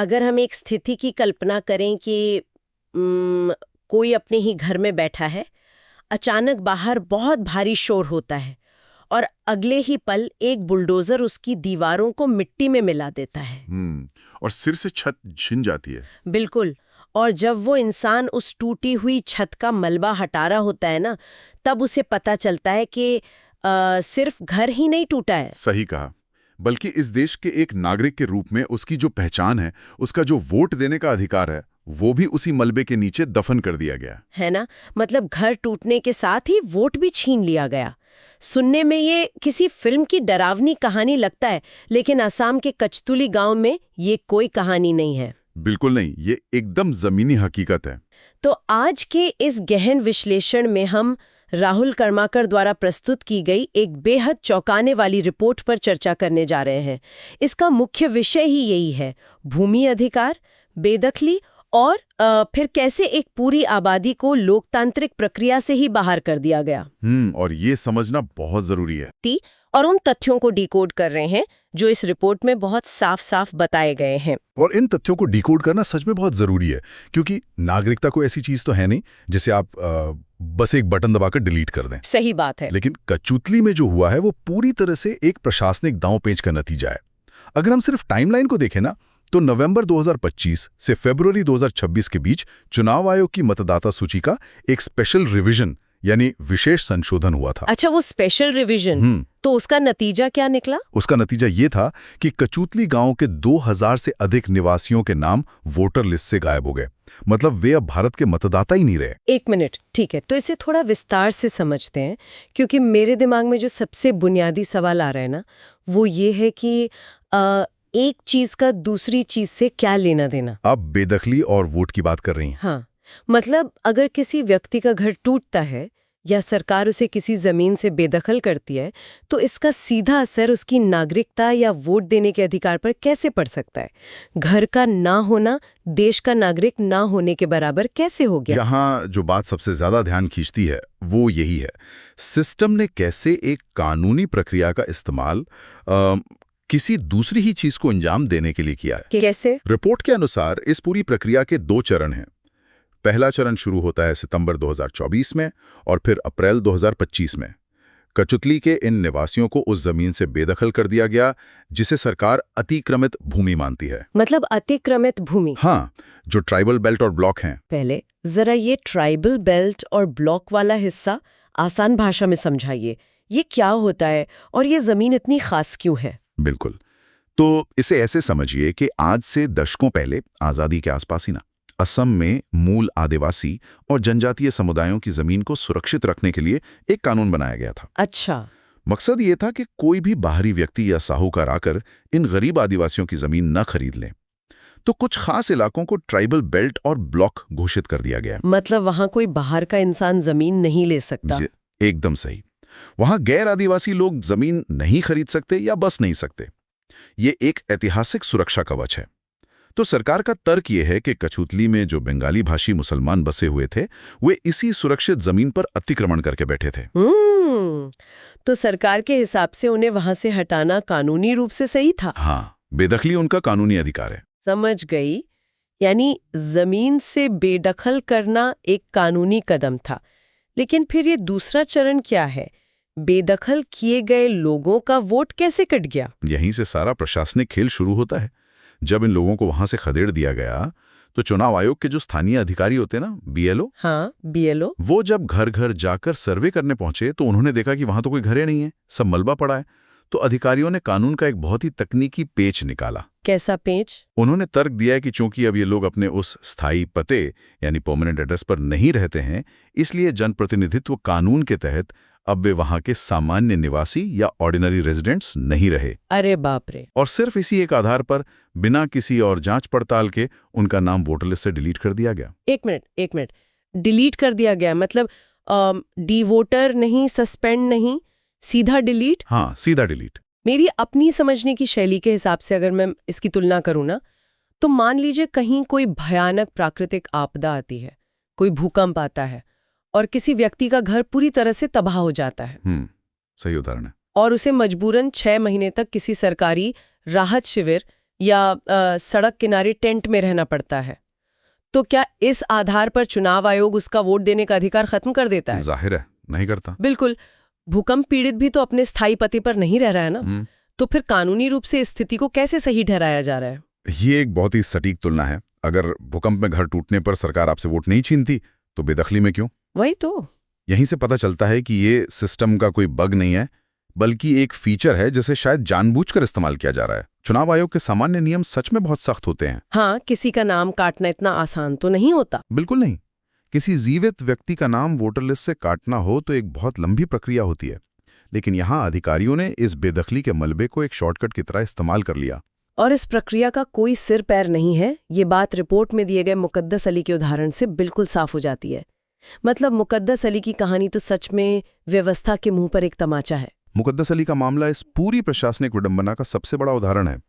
अगर हम एक स्थिति की कल्पना करें कि कोई अपने ही घर में बैठा है, अचानक बाहर बहुत भारी शोर होता है और अगले ही पल एक बुलडोजर उसकी दीवारों को मिट्टी में मिला देता है। और सिर से छत छिन जाती है। बिल्कुल। और जब वो इंसान उस टूटी हुई छत का मलबा हटा रहा होता है ना, तब उसे पता चलता है कि सिर्फ घर ही नहीं टूटा है। सही कहा। बल्कि इस देश के एक नागरिक के रूप में उसकी जो पहचान है, उसका जो वोट देने का अधिकार है, वो भी उसी मलबे के नीचे दफन कर दिया गया है ना। मतलब घर टूटने के साथ ही वोट भी छीन लिया गया। सुनने में ये किसी फिल्म की डरावनी कहानी लगता है, लेकिन असम के कचतुली गांव में ये कोई कहानी नहीं है। बिल्कुल नहीं, ये एकदम जमीनी हकीकत है। तो आज के इस गहन विश्लेषण में हम राहुल कर्माकर द्वारा प्रस्तुत की गई एक बेहद चौंकाने वाली रिपोर्ट पर चर्चा करने जा रहे हैं। इसका मुख्य विषय ही यही है, भूमि अधिकार, बेदखली और फिर कैसे एक पूरी आबादी को लोकतांत्रिक प्रक्रिया से ही बाहर कर दिया गया। और ये समझना बहुत जरूरी है। और उन तथ्यों को डिकोड कर रहे हैं जो इस रिपोर्ट में बहुत साफ साफ बताए गए हैं। और इन तथ्यों को डिकोड करना सच में बहुत जरूरी है, क्योंकि नागरिकता कोई ऐसी चीज तो है नहीं जिसे आप बस एक बटन दबाकर डिलीट कर दें। सही बात है। लेकिन कचुतली में जो हुआ है वो पूरी तरह से एक प्रशासनिक दांव-पेच का नतीजा है। अगर हम सिर्फ टाइमलाइन को देखें ना, तो नवंबर 2025 से फरवरी 2026 के बीच चुनाव आयोग की मतदाता सूची का एक स्पेशल रिवीजन यानी विशेष संशोधन हुआ था। अच्छा, वो स्पेशल रिवीजन, तो उसका नतीजा क्या निकला? उसका नतीजा ये था कि कचुतली गांव के 2000 से अधिक निवासियों के नाम वोटर लिस्ट से गायब हो गए। मतलब वे अब भारत के मतदाता ही नहीं रहे। एक मिनट, ठीक है, तो इसे थोड़ा विस्तार से समझते हैं, क्योंकि मेरे दिमाग में जो सबसे बुनियादी सवाल आ रहा है ना, वो ये है कि एक चीज का दूसरी चीज से क्या लेना देना। आप बेदखली और वोट की बात कर रही हैं। हाँ, मतलब अगर किसी व्यक्ति का घर टूटता है या सरकार उसे किसी जमीन से बेदखल करती है, तो इसका सीधा असर उसकी नागरिकता या वोट देने के अधिकार पर कैसे पड़ सकता है? घर का ना होना देश का नागरिक ना होने के बराबर कैसे हो गया? यहाँ जो बात सबसे ज्यादा ध्यान खींचती है वो यही है, सिस्टम ने कैसे एक कानूनी प्रक्रिया का इस्तेमाल किसी दूसरी ही चीज को अंजाम देने के लिए किया है। कैसे? रिपोर्ट के अनुसार इस पूरी प्रक्रिया के 2 चरण हैं। पहला चरण शुरू होता है सितंबर 2024 में और फिर अप्रैल 2025 में। कचुतली के इन निवासियों को उस जमीन से बेदखल कर दिया गया जिसे सरकार अतिक्रमित भूमि मानती है। मतलब अतिक्रमित भूमि? हाँ, जो ट्राइबल बेल्ट और ब्लॉक हैं। पहले जरा ये ट्राइबल बेल्ट और ब्लॉक वाला हिस्सा आसान भाषा में समझाइए। ये क्या होता है और ये जमीन इतनी खास क्यों है? बिल्कुल, तो इसे ऐसे समझिए कि आज से दशकों पहले, आजादी के आसपास ही ना, असम में मूल आदिवासी और जनजातीय समुदायों की जमीन को सुरक्षित रखने के लिए एक कानून बनाया गया था। अच्छा। मकसद ये था कि कोई भी बाहरी व्यक्ति या साहूकार आकर इन गरीब आदिवासियों की जमीन न खरीद ले। तो कुछ खास इलाकों को ट्राइबल बेल्ट और ब्लॉक घोषित कर दिया गया। मतलब वहां कोई बाहर का इंसान जमीन नहीं ले सकता? एकदम सही। वहां गैर आदिवासी लोग जमीन नहीं खरीद सकते या बस नहीं सकते। ये एक ऐतिहासिक सुरक्षा कवच है। तो सरकार का तर्क ये है कि कचुतली में जो बंगाली भाषी मुसलमान बसे हुए थे, वे इसी सुरक्षित जमीन पर अतिक्रमण करके बैठे थे। तो सरकार के हिसाब से उन्हें वहां से हटाना कानूनी रूप से सही था? हाँ, बेदखली उनका कानूनी अधिकार है। समझ गई। यानी जमीन से बेदखल करना एक कानूनी कदम था। लेकिन फिर ये दूसरा चरण क्या है? बेदखल किए गए लोगों का वोट कैसे कट गया? यहीं से सारा प्रशासनिक खेल शुरू होता है। जब इन लोगों को वहां से खदेड़ दिया गया, तो चुनाव आयोग के जो स्थानीय अधिकारी होते हैं ना, BLO, हाँ, BLO, वो जब घर घर जाकर सर्वे करने पहुंचे तो उन्होंने देखा कि वहां तो कोई घरे नहीं है, सब मलबा पड़ा है। तो अधिकारियों ने कानून का एक बहुत ही तकनीकी पेच निकाला। कैसा पेच? उन्होंने तर्क दिया है कि चूंकि अब ये लोग अपने उस स्थायी पते यानी परमानेंट एड्रेस पर नहीं रहते हैं, इसलिए जनप्रतिनिधित्व कानून के तहत अब वे वहां के सामान्य निवासी या ऑर्डिनरी रेजिडेंट्स नहीं रहे। अरे बाप रे। और सिर्फ इसी एक आधार पर बिना किसी और जांच पड़ताल के उनका नाम वोटर लिस्ट से डिलीट कर दिया गया। एक मिनट, डिलीट कर दिया गया मतलब डी वोटर नहीं, सस्पेंड नहीं, सीधा डिलीट? हाँ, सीधा डिलीट। मेरी अपनी समझने की शैली के हिसाब से अगर मैं इसकी तुलना करूं ना, तो मान लीजिए कहीं कोई भयानक प्राकृतिक आपदा आती है, कोई भूकंप आता है और किसी व्यक्ति का घर पूरी तरह से तबाह हो जाता है। सही उदाहरण है। और उसे मजबूरन 6 महीने तक किसी सरकारी राहत शिविर या सड़क किनारे टेंट में रहना पड़ता है। तो क्या इस आधार पर चुनाव आयोग उसका वोट देने का अधिकार खत्म कर देता है? जाहिर है नहीं करता। बिल्कुल। भूकंप पीड़ित भी तो अपने स्थायी पते पर नहीं रह रहा है ना। तो फिर कानूनी रूप से इस स्थिति को कैसे सही ठहराया जा रहा है? ये एक बहुत ही सटीक तुलना है। अगर भूकंप में घर टूटने पर सरकार आपसे वोट नहीं छीनती तो बेदखली में क्यों? वही तो। यहीं से पता चलता है कि ये सिस्टम का कोई बग नहीं है, बल्कि एक फीचर है जिसे शायद जानबूझकर इस्तेमाल किया जा रहा है। चुनाव आयोग के सामान्य नियम सच में बहुत सख्त होते हैं। हाँ, किसी का नाम काटना इतना आसान तो नहीं होता। बिल्कुल नहीं। किसी जीवित व्यक्ति का नाम वोटर लिस्ट से काटना हो तो एक बहुत लंबी प्रक्रिया होती है, लेकिन यहाँ अधिकारियों ने इस बेदखली के मलबे को एक शॉर्टकट की तरह इस्तेमाल कर लिया। और इस प्रक्रिया का कोई सिर पैर नहीं है। ये बात रिपोर्ट में दिए गए मुकद्दस अली के उदाहरण से बिल्कुल साफ हो जाती है। मतलब मुकद्दस अली की कहानी तो सच में व्यवस्था के मुंह पर एक तमाचा है। मुकद्दस अली का मामला इस पूरी प्रशासनिक विडंबना का सबसे बड़ा उदाहरण है।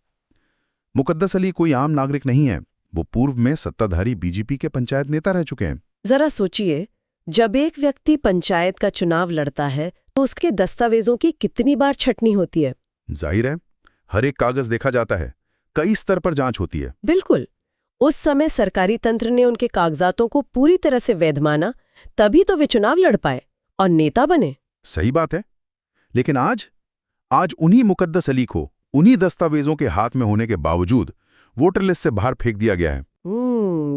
मुकद्दस अली कोई आम नागरिक नहीं है, वो पूर्व में सत्ताधारी बीजेपी के पंचायत नेता रह चुके हैं। जरा सोचिए, जब एक व्यक्ति पंचायत का चुनाव लड़ता है तो उसके दस्तावेजों की कितनी बार छटनी होती है? जाहिर है, हर एक कागज देखा जाता है, कई स्तर पर जांच होती है। बिल्कुल। उस समय सरकारी तंत्र ने उनके कागजातों को पूरी तरह से वैध माना, तभी तो वे चुनाव लड़ पाए और नेता बने। सही बात है, लेकिन आज उन्हीं मुकद्दस अली को उन्हीं दस्तावेजों के हाथ में होने के बावजूद वोटर लिस्ट से बाहर फेंक दिया गया है।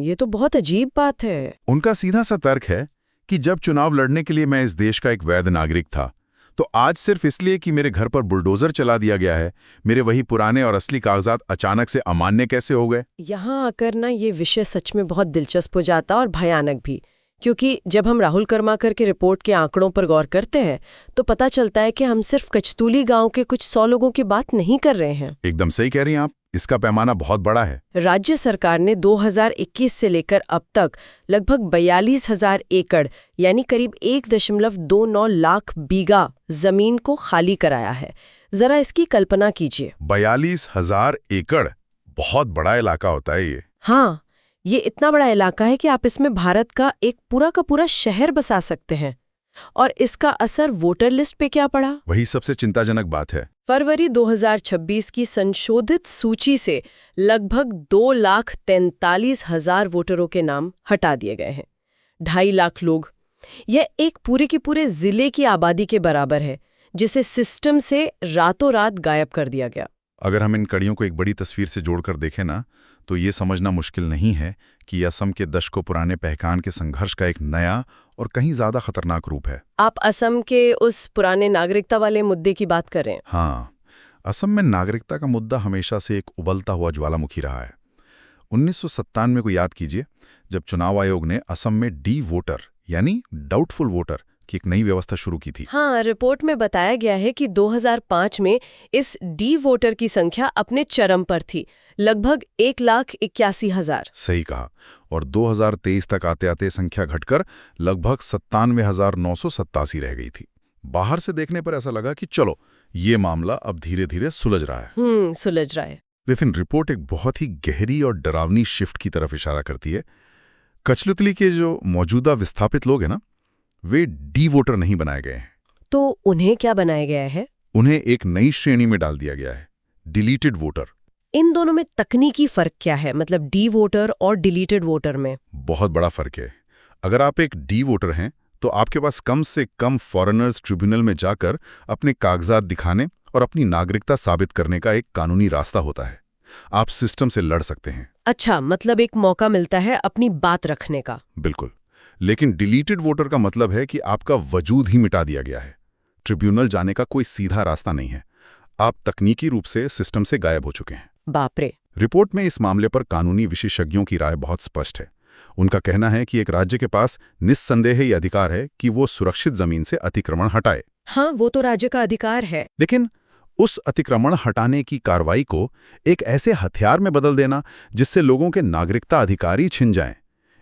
ये तो बहुत अजीब बात है। उनका सीधा सा तर्क है कि जब चुनाव लड़ने के लिए मैं इस देश का एक वैध नागरिक था, तो आज सिर्फ इसलिए कि मेरे घर पर बुलडोजर चला दिया गया है, मेरे वही पुराने और असली कागजात अचानक से अमान्य कैसे हो गए? यहाँ आकर ना ये विषय सच में बहुत दिलचस्प हो जाता और भयानक भी, क्योंकि जब हम राहुल कर्माकर के रिपोर्ट के आंकड़ों पर गौर करते हैं तो पता चलता है कि हम सिर्फ कचतूली गांव के कुछ 100 लोगों की बात नहीं कर रहे हैं। एकदम सही कह रही हैं आप, इसका पैमाना बहुत बड़ा है। राज्य सरकार ने 2021 से लेकर अब तक लगभग 42,000 एकड़ यानी करीब 1.29 लाख बीघा जमीन को खाली कराया है। जरा इसकी कल्पना कीजिए। 42,000 एकड़ बहुत बड़ा इलाका होता है ये। हाँ, ये इतना बड़ा इलाका है कि आप इसमें भारत का एक पूरा का पूरा शहर बसा सकते हैं। और इसका असर वोटर लिस्ट पे क्या पड़ा? वही सबसे चिंताजनक बात है। फरवरी 2026 की संशोधित सूची से लगभग 2,43,000 वोटरों के नाम हटा दिए गए हैं। 2.5 लाख लोग, यह एक पूरे के पूरे जिले की आबादी के बराबर है, जिसे सिस्टम से रातों रात गायब कर दिया गया। अगर हम इन कड़ियों को एक बड़ी तस्वीर से जोड़कर देखें ना, तो ये समझना मुश्किल नहीं है कि असम के दशकों पुराने पहचान के संघर्ष का एक नया और कहीं ज्यादा खतरनाक रूप है। आप असम के उस पुराने नागरिकता वाले मुद्दे की बात कर रहे हैं? हाँ, असम में नागरिकता का मुद्दा हमेशा से एक उबलता हुआ ज्वालामुखी रहा है। 1997 को याद कीजिए, जब चुनाव आयोग ने असम में डी वोटर यानी डाउटफुल वोटर की एक नई व्यवस्था शुरू की थी। हाँ, रिपोर्ट में बताया गया है कि 2005 में इस डी वोटर की संख्या अपने चरम पर थी, लगभग 1,81,000। सही कहा। और 2023 तक आते आते संख्या घटकर लगभग 97,987 रह गई थी। बाहर से देखने पर ऐसा लगा कि चलो ये मामला अब धीरे धीरे सुलझ रहा है। सुलझ रहा है। लेकिन रिपोर्ट एक बहुत ही गहरी और डरावनी शिफ्ट की तरफ इशारा करती है। कचलुतली के जो मौजूदा विस्थापित लोग हैं ना, वे डी वोटर नहीं बनाए गए हैं। तो उन्हें क्या बनाया गया है? उन्हें एक नई श्रेणी में डाल दिया गया है, डिलीटेड वोटर। इन दोनों में तकनीकी फर्क क्या है, मतलब डी वोटर और डिलीटेड वोटर में? बहुत बड़ा फर्क है। अगर आप एक डी वोटर हैं तो आपके पास कम से कम फॉरेनर्स ट्रिब्यूनल में जाकर अपने कागजात दिखाने और अपनी नागरिकता साबित करने का एक कानूनी रास्ता होता है। आप सिस्टम से लड़ सकते हैं। अच्छा, मतलब एक मौका मिलता है अपनी बात रखने का। बिल्कुल। लेकिन डिलीटेड वोटर का मतलब है कि आपका वजूद ही मिटा दिया गया है। ट्रिब्यूनल जाने का कोई सीधा रास्ता नहीं है। आप तकनीकी रूप से सिस्टम से गायब हो चुके हैं। बाप रे। रिपोर्ट में इस मामले पर कानूनी विशेषज्ञों की राय बहुत स्पष्ट है। उनका कहना है कि एक राज्य के पास निस्संदेह ये अधिकार है कि वो सुरक्षित जमीन से अतिक्रमण हटाए। हाँ, वो तो राज्य का अधिकार है। लेकिन उस अतिक्रमण हटाने की कार्रवाई को एक ऐसे हथियार में बदल देना जिससे लोगों के नागरिकता अधिकार ही छिन जाएं,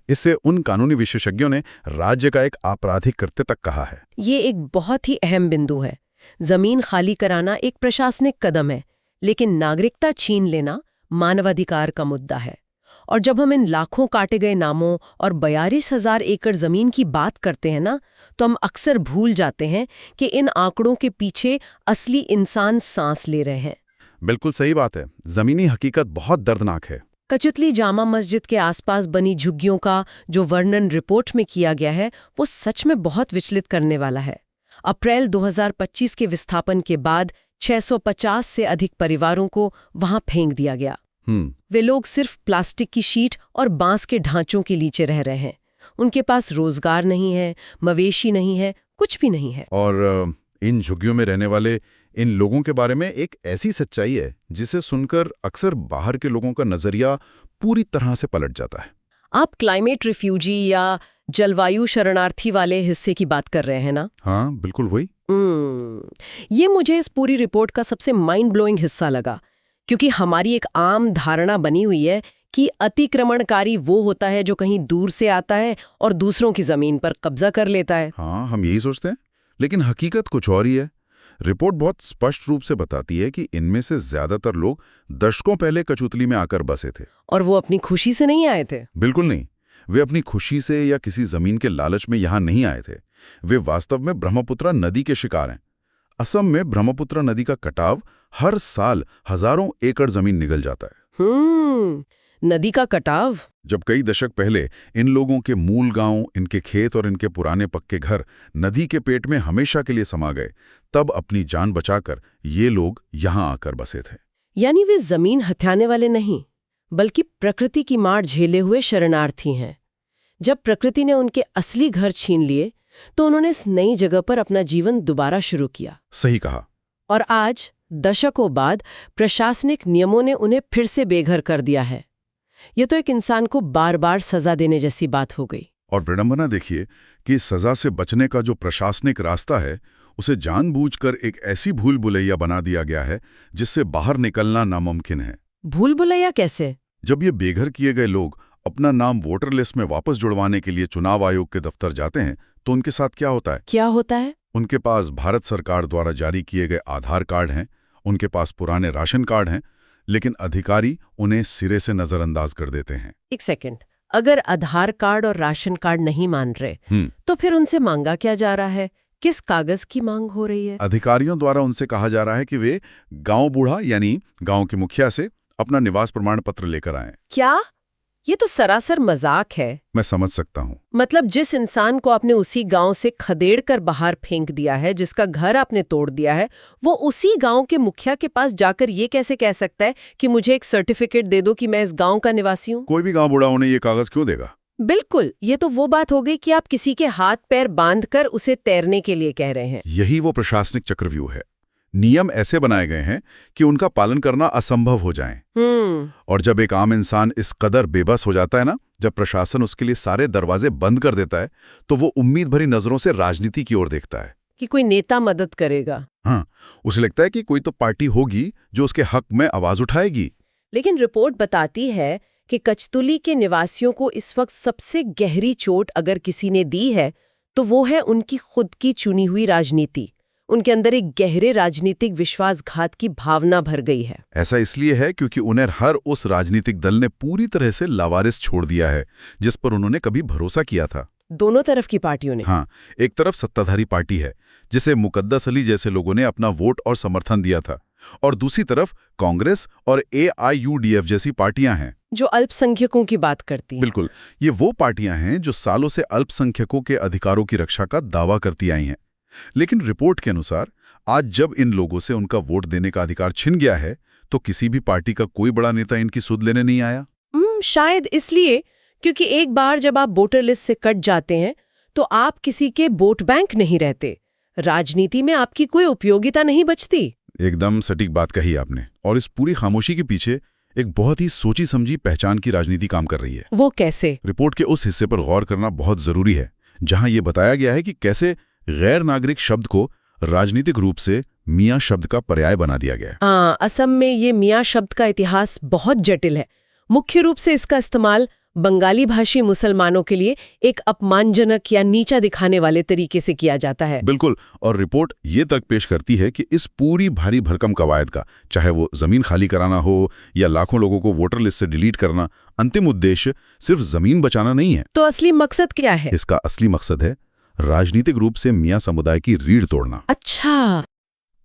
इससे उन कानूनी विशेषज्ञों ने राज्य का एक आपराधिक कृत्य तक कहा है। ये एक बहुत ही अहम बिंदु है। जमीन खाली कराना एक प्रशासनिक कदम है, लेकिन नागरिकता छीन लेना मानवाधिकार का मुद्दा है। और जब हम इन लाखों काटे गए नामों और 42,000 एकड़ जमीन की बात करते हैं ना, तो हम अक्सर भूल जाते हैं कि इन आंकड़ों के पीछे असली इंसान सांस ले रहे हैं। बिल्कुल सही बात है। जमीनी हकीकत बहुत दर्दनाक है। कचुतली जामा मस्जिद के आसपास बनी झुग्गियों का जो वर्णन रिपोर्ट में किया गया है वो सच में बहुत विचलित करने वाला है। अप्रैल 2025 के विस्थापन के बाद 650 से अधिक परिवारों को वहां फेंक दिया गया। वे लोग सिर्फ प्लास्टिक की शीट और बांस के ढांचों के नीचे रह रहे हैं। उनके पास रोजगार नहीं है, मवेशी नहीं है, कुछ भी नहीं है। और इन झुग्गियों में रहने वाले इन लोगों के बारे में एक ऐसी सच्चाई है जिसे सुनकर अक्सर बाहर के लोगों का नजरिया पूरी तरह से पलट जाता है। आप क्लाइमेट रिफ्यूजी या जलवायु शरणार्थी वाले हिस्से की बात कर रहे हैं ना? हाँ, बिल्कुल वही। ये मुझे इस पूरी रिपोर्ट का सबसे माइंड ब्लोइंग हिस्सा लगा, क्योंकि हमारी एक आम धारणा बनी हुई है कि अतिक्रमणकारी वो होता है जो कहीं दूर से आता है और दूसरों की जमीन पर कब्जा कर लेता है। हाँ, हम यही सोचते हैं, लेकिन हकीकत कुछ और ही है। रिपोर्ट बहुत स्पष्ट रूप से बताती है कि इनमें से ज्यादातर लोग दशकों पहले कचुतली में आकर बसे थे। और वो अपनी खुशी से नहीं आए थे। बिल्कुल नहीं। वे अपनी खुशी से या किसी जमीन के लालच में यहां नहीं आए थे। वे वास्तव में ब्रह्मपुत्र नदी के शिकार हैं। असम में ब्रह्मपुत्र नदी का कटाव हर साल हजारों एकड़ जमीन निगल जाता है। नदी का कटाव? जब कई दशक पहले इन लोगों के मूल गांव, इनके खेत और इनके पुराने पक्के घर नदी के पेट में हमेशा के लिए समा गए, तब अपनी जान बचाकर ये लोग यहां आकर बसे थे। यानी वे जमीन हथियाने वाले नहीं, बल्कि प्रकृति की मार झेले हुए शरणार्थी हैं। जब प्रकृति ने उनके असली घर छीन लिए तो उन्होंने इस नई जगह पर अपना जीवन दोबारा शुरू किया। सही कहा। और आज दशकों बाद प्रशासनिक नियमों ने उन्हें फिर से बेघर कर दिया है। ये तो एक इंसान को बार बार सजा देने जैसी बात हो गई। और विडंबना देखिए कि सजा से बचने का जो प्रशासनिक रास्ता है उसे जानबूझकर एक ऐसी भूल भुलैया बना दिया गया है जिससे बाहर निकलना नामुमकिन है। भूल भुलैया कैसे? जब ये बेघर किए गए लोग अपना नाम वोटर लिस्ट में वापस जुड़वाने के लिए चुनाव आयोग के दफ्तर जाते हैं तो उनके साथ क्या होता है? क्या होता है? उनके पास भारत सरकार द्वारा जारी किए गए आधार कार्ड हैं, उनके पास पुराने राशन कार्ड हैं, लेकिन अधिकारी उन्हें सिरे से नजरअंदाज कर देते हैं। एक सेकंड, अगर आधार कार्ड और राशन कार्ड नहीं मान रहे तो फिर उनसे मांगा क्या जा रहा है? किस कागज की मांग हो रही है? अधिकारियों द्वारा उनसे कहा जा रहा है कि वे गांव बूढ़ा यानी गांव के मुखिया से अपना निवास प्रमाण पत्र लेकर आएं। क्या? ये तो सरासर मजाक है। मैं समझ सकता हूँ। मतलब जिस इंसान को आपने उसी गांव से खदेड़ कर बाहर फेंक दिया है, जिसका घर आपने तोड़ दिया है, वो उसी गांव के मुखिया के पास जाकर ये कैसे कह सकता है कि मुझे एक सर्टिफिकेट दे दो कि मैं इस गांव का निवासी हूँ? कोई भी गांव बूढ़ा उन्हें ये कागज क्यों देगा? बिल्कुल, ये तो वो बात हो गई कि आप किसी के हाथ पैर बांधकर उसे तैरने के लिए कह रहे हैं। यही वो प्रशासनिक चक्रव्यूह है। नियम ऐसे बनाए गए हैं कि उनका पालन करना असंभव हो जाए। और जब एक आम इंसान इस कदर बेबस हो जाता है ना, जब प्रशासन उसके लिए सारे दरवाजे बंद कर देता है, तो वो उम्मीद भरी नजरों से राजनीति की ओर देखता है कि कोई नेता मदद करेगा। हाँ, उसे लगता है कि कोई तो पार्टी होगी जो उसके हक में आवाज उठाएगी। लेकिन रिपोर्ट बताती है कि कचतुली के निवासियों को इस वक्त सबसे गहरी चोट अगर किसी ने दी है तो वो है उनकी खुद की चुनी हुई राजनीति। उनके अंदर एक गहरे राजनीतिक विश्वासघात की भावना भर गई है। ऐसा इसलिए है क्योंकि उन्हें हर उस राजनीतिक दल ने पूरी तरह से लावारिस छोड़ दिया है जिस पर उन्होंने कभी भरोसा किया था। दोनों तरफ की पार्टियों ने। हाँ, एक तरफ सत्ताधारी पार्टी है जिसे मुकद्दस अली जैसे लोगों ने अपना वोट और समर्थन दिया था, और दूसरी तरफ कांग्रेस और AIUDF जैसी पार्टियां हैं जो अल्पसंख्यकों की बात करती हैं। बिल्कुल, ये वो पार्टियां हैं जो सालों से अल्पसंख्यकों के अधिकारों की रक्षा का दावा करती आई हैं। लेकिन रिपोर्ट के अनुसार आज जब इन लोगों से उनका वोट देने का अधिकार छिन गया है तो किसी भी पार्टी का कोई बड़ा नेता इनकी सुध लेने नहीं आया। शायद इसलिए क्योंकि एक बार जब आप वोटर लिस्ट से कट जाते हैं तो आप किसी के वोट बैंक नहीं रहते। राजनीति में आपकी कोई उपयोगिता नहीं बचती। एकदम सटीक बात कही आपने। और इस पूरी खामोशी के पीछे एक बहुत ही सोची समझी पहचान की राजनीति काम कर रही है। वो कैसे? रिपोर्ट के उस हिस्से पर गौर करना बहुत जरूरी है जहां ये बताया गया है कि कैसे गैर नागरिक शब्द को राजनीतिक रूप से मियाँ शब्द का पर्याय बना दिया गया है। असम में ये मियाँ शब्द का इतिहास बहुत जटिल है। मुख्य रूप से इसका इस्तेमाल बंगाली भाषी मुसलमानों के लिए एक अपमानजनक या नीचा दिखाने वाले तरीके से किया जाता है। बिल्कुल, और रिपोर्ट ये तक पेश करती है कि इस पूरी भारी भरकम कवायद का, चाहे वो जमीन खाली कराना हो या लाखों लोगों को वोटर लिस्ट से डिलीट करना, अंतिम उद्देश्य सिर्फ जमीन बचाना नहीं है। तो असली मकसद क्या है? इसका असली मकसद है राजनीतिक रूप से मियाँ समुदाय की रीढ़ तोड़ना। अच्छा,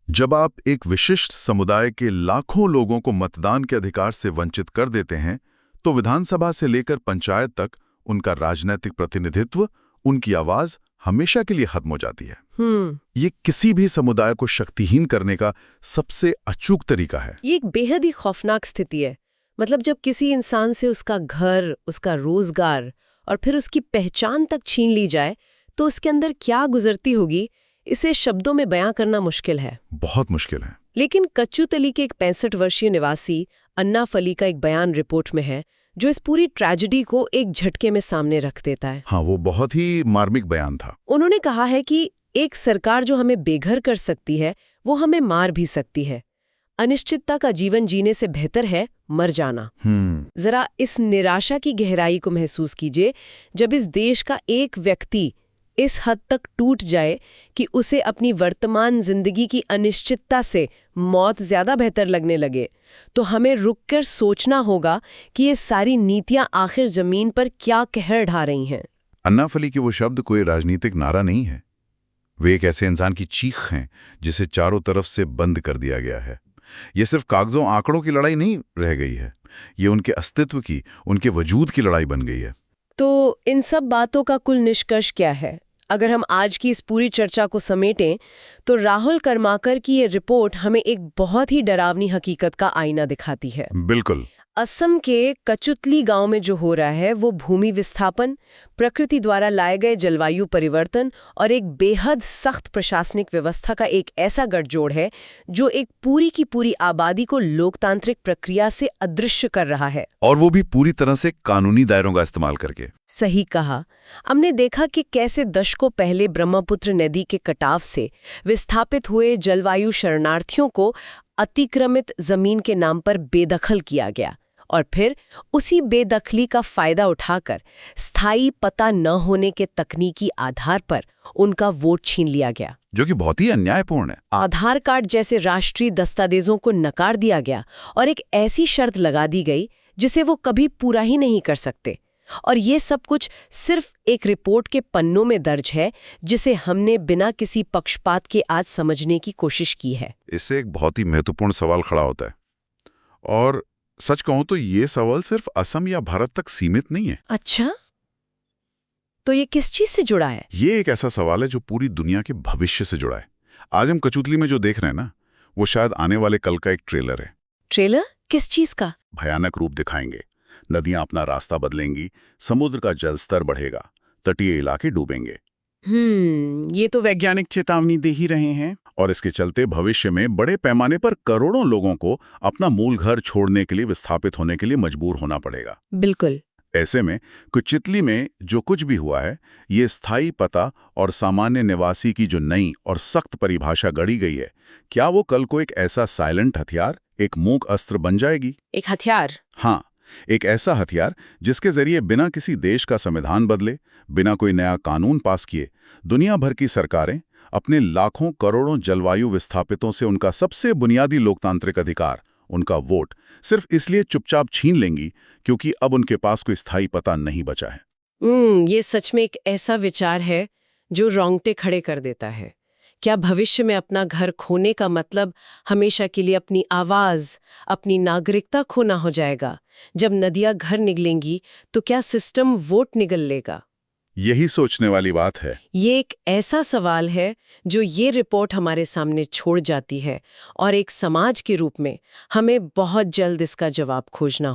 जब आप एक विशिष्ट समुदाय के लाखों लोगों को मतदान के अधिकार से वंचित कर देते हैं, तो विधानसभा से लेकर पंचायत तक उनका राजनीतिक प्रतिनिधित्व, उनकी आवाज हमेशा के लिए खत्म हो जाती है। ये किसी भी समुदाय को शक्तिहीन करने का सबसे अचूक तरीका है। ये एक बेहद ही खौफनाक स्थिति है। मतलब जब किसी इंसान से उसका घर, उसका रोजगार और फिर उसकी पहचान तक छीन ली जाए, तो उसके अंदर क्या गुजरती होगी, इसे शब्दों में बयां करना मुश्किल है। बहुत मुश्किल है। लेकिन कच्चूतली के एक 65 वर्षीय निवासी अन्नाफली का एक बयान रिपोर्ट में है, जो इस पूरी ट्रेजेडी को एक झटके में सामने रख देता है। हाँ, वो बहुत ही मार्मिक बयान था। उन्होंने कहा है कि एक सरकार जो हमें बेघर कर सकती है, वो हमें मार भी सकती है। अनिश्चितता का जीवन जीने से बेहतर है मर जाना। जरा इस निराशा की गहराई को महसूस कीजिए, जब इस देश का एक व्यक्ति इस हद तक टूट जाए कि उसे अपनी वर्तमान जिंदगी की अनिश्चितता से मौत ज्यादा बेहतर लगने लगे, तो हमें रुककर सोचना होगा कि ये सारी नीतियां आखिर जमीन पर क्या कहर ढा रही हैं। अन्नाफली के वो शब्द कोई राजनीतिक नारा नहीं है। वे एक ऐसे इंसान की चीख हैं जिसे चारों तरफ से बंद कर दिया गया है। ये सिर्फ कागजों आंकड़ों की लड़ाई नहीं रह गई है, ये उनके अस्तित्व की, उनके वजूद की लड़ाई बन गई है। तो इन सब बातों का कुल निष्कर्ष क्या है? अगर हम आज की इस पूरी चर्चा को समेटें, तो राहुल कर्माकर की ये रिपोर्ट हमें एक बहुत ही डरावनी हकीकत का आईना दिखाती है। बिल्कुल। असम के कचुतली गांव में जो हो रहा है, वो भूमि विस्थापन, प्रकृति द्वारा लाए गए जलवायु परिवर्तन और एक बेहद सख्त प्रशासनिक व्यवस्था का एक ऐसा गठजोड़ है जो एक पूरी की पूरी आबादी को लोकतांत्रिक प्रक्रिया से अदृश्य कर रहा है। और वो भी पूरी तरह से कानूनी दायरों का इस्तेमाल करके। सही कहा। हमने देखा कि कैसे दशकों पहले ब्रह्मपुत्र नदी के कटाव से विस्थापित हुए जलवायु शरणार्थियों को अतिक्रमित जमीन के नाम पर बेदखल किया गया, और फिर उसी बेदखली का फायदा उठाकर स्थायी पता न होने के तकनीकी आधार पर उनका वोट छीन लिया गया, जो कि बहुत ही अन्यायपूर्ण है। आधार कार्ड जैसे राष्ट्रीय दस्तावेजों को नकार दिया गया और एक ऐसी शर्त लगा दी गई जिसे वो कभी पूरा ही नहीं कर सकते। और ये सब कुछ सिर्फ एक रिपोर्ट के पन्नों में दर्ज है, जिसे हमने बिना किसी पक्षपात के आज समझने की कोशिश की है। इससे एक बहुत ही महत्वपूर्ण सवाल खड़ा होता है, और सच कहूं तो ये सवाल सिर्फ असम या भारत तक सीमित नहीं है। अच्छा, तो ये किस चीज से जुड़ा है? ये एक ऐसा सवाल है जो पूरी दुनिया के भविष्य से जुड़ा है। आज हम कचुतली में जो देख रहे हैं ना, वो शायद आने वाले कल का एक ट्रेलर है। ट्रेलर किस चीज का? भयानक रूप दिखाएंगे। नदियां अपना रास्ता बदलेंगी, समुद्र का जल स्तर बढ़ेगा, तटीय इलाके डूबेंगे। ये तो वैज्ञानिक चेतावनी दे ही रहे हैं। और इसके चलते भविष्य में बड़े पैमाने पर करोड़ों लोगों को अपना मूल घर छोड़ने के लिए, विस्थापित होने के लिए मजबूर होना पड़ेगा। बिल्कुल। ऐसे में कचुतली में जो कुछ भी हुआ है, ये स्थायी पता और सामान्य निवासी की जो नई और सख्त परिभाषा गढ़ी गई है, क्या वो कल को एक ऐसा साइलेंट हथियार, एक मूक अस्त्र बन जाएगी? एक हथियार? हाँ, एक ऐसा हथियार जिसके जरिए बिना किसी देश का संविधान बदले, बिना कोई नया कानून पास किए, दुनिया भर की सरकारें अपने लाखों करोड़ों जलवायु विस्थापितों से उनका सबसे बुनियादी लोकतांत्रिक अधिकार, उनका वोट, सिर्फ इसलिए चुपचाप छीन लेंगी क्योंकि अब उनके पास कोई स्थायी पता नहीं बचा है। ये सच में एक ऐसा विचार है जो रोंगटे खड़े कर देता है। क्या भविष्य में अपना घर खोने का मतलब हमेशा के लिए अपनी आवाज, अपनी नागरिकता खोना हो जाएगा? जब नदियां घर निगलेंगी तो क्या सिस्टम वोट निगल लेगा? यही सोचने वाली बात है। ये एक ऐसा सवाल है जो ये रिपोर्ट हमारे सामने छोड़ जाती है, और एक समाज के रूप में हमें बहुत जल्द इसका जवाब खोजना